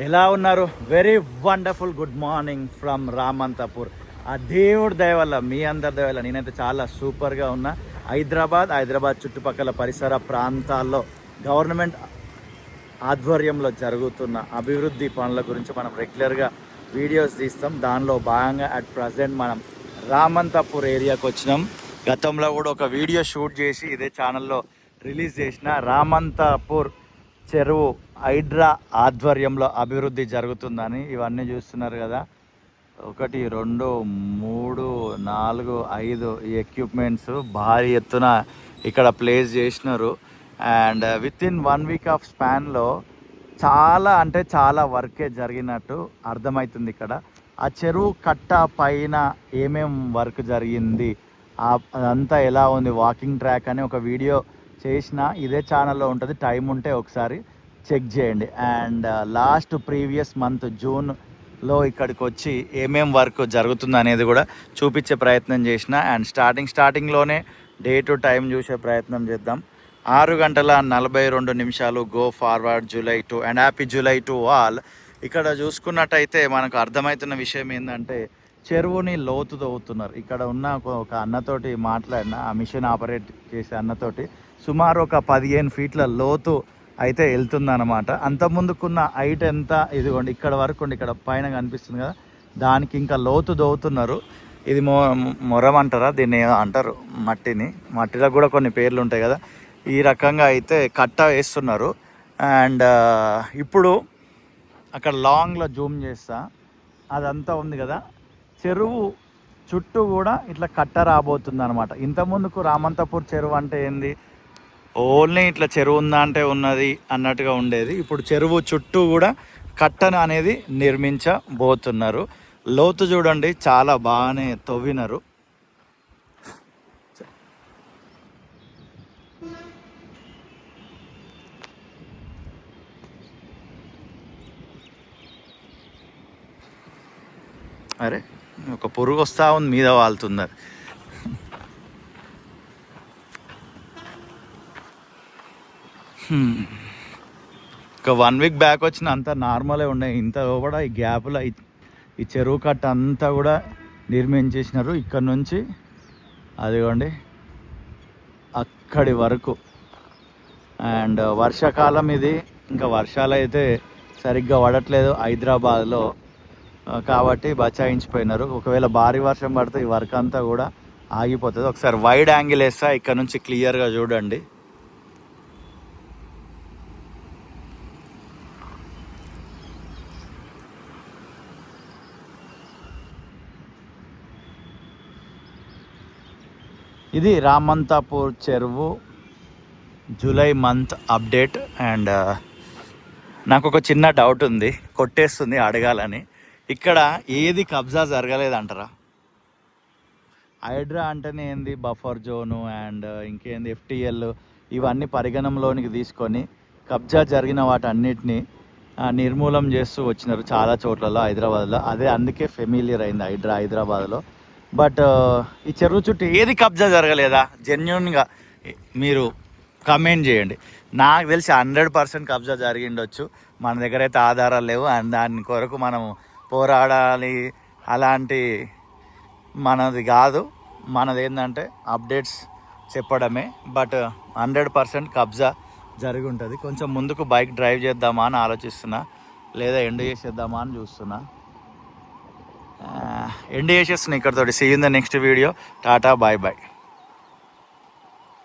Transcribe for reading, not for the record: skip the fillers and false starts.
ఎలా ఉన్నారు? Very wonderful good morning from Ramanthapur. ఆ దేవుడి దయ వల్ల, మీ అందరి దయ వల్ల నేనైతే చాలా సూపర్గా ఉన్నా. హైదరాబాద్ చుట్టుపక్కల పరిసర ప్రాంతాల్లో గవర్నమెంట్ ఆధ్వర్యంలో జరుగుతున్న అభివృద్ధి పనుల గురించి మనం రెగ్యులర్గా వీడియోస్ తీస్తాం. దానిలో భాగంగా అట్ ప్రజెంట్ మనం రామంతపూర్ ఏరియాకి వచ్చినాం. గతంలో కూడా ఒక వీడియో షూట్ చేసి ఇదే ఛానల్లో రిలీజ్ చేసిన. రామంతపూర్ చెరువు హైడ్రా ఆధ్వర్యంలో అభివృద్ధి జరుగుతుందని ఇవన్నీ చూస్తున్నారు కదా. 1 2 3 4 5 ఈ ఎక్విప్మెంట్స్ భారీ ఎత్తున ఇక్కడ ప్లేస్ చేసినారు. And with in 1 week of స్పాన్లో చాలా వర్కే జరిగినట్టు అర్థమవుతుంది. ఇక్కడ ఆ చెరువు కట్ట పైన ఏమేం వర్క్ జరిగింది, అదంతా ఎలా ఉంది, వాకింగ్ ట్రాక్ అని ఒక వీడియో చేసిన ఇదే ఛానల్లో ఉంటుంది. టైం ఉంటే ఒకసారి చెక్ చేయండి. అండ్ లాస్ట్ ప్రీవియస్ మంత్ జూన్లో ఇక్కడికి వచ్చి ఏమేం వర్క్ జరుగుతుంది అనేది కూడా చూపించే ప్రయత్నం చేసిన. అండ్ స్టార్టింగ్లోనే డే టు టైం చూసే ప్రయత్నం చేద్దాం. 6:42 go forward July 2 and happy July to all. ఇక్కడ చూసుకున్నట్టయితే మనకు అర్థమవుతున్న విషయం ఏంటంటే చెరువుని లోతు తవ్వుతున్నారు. ఇక్కడ ఉన్న ఒక అన్నతోటి మాట్లాడిన, ఆ మిషన్ ఆపరేట్ చేసే అన్నతోటి సుమారు ఒక 15 ఫీట్ల లోతు అయితే వెళ్తుందన్నమాట. అంతకుముందుకున్న హైట్ ఎంత, ఇదిగోండి ఇక్కడ వరకు ఉండి ఇక్కడ పైన కనిపిస్తుంది కదా, దానికి ఇంకా లోతు దవ్వుతున్నారు. ఇది మొరం అంటారా, దీన్ని అంటారు మట్టిలో కూడా కొన్ని పేర్లు ఉంటాయి కదా. ఈ రకంగా అయితే కట్ట వేస్తున్నారు. అండ్ ఇప్పుడు అక్కడ లాంగ్లో జూమ్ చేస్తా, అదంతా ఉంది కదా, చెరువు చుట్టూ కూడా ఇట్లా కట్ట రాబోతుంది అనమాట. ఇంతకుముందుకు రామంతపూర్ చెరువు అంటే ఏంది, ఓన్లీ ఇట్లా చెరువు ఉందా అంటే ఉన్నది అన్నట్టుగా ఉండేది. ఇప్పుడు చెరువు చుట్టూ కూడా కట్టను అనేది నిర్మించబోతున్నారు. లోతు చూడండి, చాలా బాగానే తవ్వినారు. అరే ఒక పురుగు వస్తూ ఉంది, మీద వాళ్తున్నారు. ఒక 1 వీక్ బ్యాక్ వచ్చిన అంతా నార్మలే ఉన్నాయి. ఇంత కూడా ఈ గ్యాప్లో ఈ చెరువు కట్ట అంతా కూడా నిర్మించేసినారు. ఇక్కడ నుంచి అదిగోండి అక్కడి వరకు. అండ్ వర్షాకాలం ఇది, ఇంకా వర్షాలు అయితే సరిగ్గా పడట్లేదు హైదరాబాద్లో, కాబట్టి బచాయించిపోయినారు. ఒకవేళ భారీ వర్షం పడితే ఈ వర్క్ అంతా కూడా ఆగిపోతుంది. ఒకసారి వైడ్ యాంగిల్ వేస్తా, ఇక్కడ నుంచి క్లియర్గా చూడండి. ఇది రామంతపూర్ చెరువు జూలై మంత్ అప్డేట్. అండ్ నాకు ఒక చిన్న డౌట్ ఉంది, కొట్టేస్తుంది అడగాలని. ఇక్కడ ఏది కబ్జా జరగలేదంటారా? హైడ్రా అంటేనే ఏంది, బఫర్ జోను అండ్ ఇంకేంది FTL, ఇవన్నీ పరిగణంలోనికి తీసుకొని కబ్జా జరిగిన వాటన్నిటిని నిర్మూలం చేస్తూ వచ్చినారు చాలా చోట్లలో హైదరాబాద్లో. అదే అందుకే ఫెమిలియర్ అయింది హైదరాబాద్లో. బట్ ఈ చెరువు చుట్టూ ఏది కబ్జా జరగలేదా? జెన్యున్గా మీరు కమెంట్ చేయండి. నాకు తెలిసి 100% కబ్జా జరిగిండొచ్చు. మన దగ్గర అయితే ఆధారాలు లేవు. అండ్ దాని కొరకు మనం పోరాడాలి, అలాంటి మనది కాదు. మనది ఏంటంటే అప్డేట్స్ చెప్పడమే. బట్ 100% కబ్జా జరిగి ఉంటుంది. కొంచెం ముందుకు బైక్ డ్రైవ్ చేద్దామా అని ఆలోచిస్తున్నా, లేదా ఎండ్ చేసేద్దామా అని చూస్తున్నా. ఎండ్ చేసేస్తున్నా ఇక్కడతోటి. See you in the next video. Ta-ta, bye bye.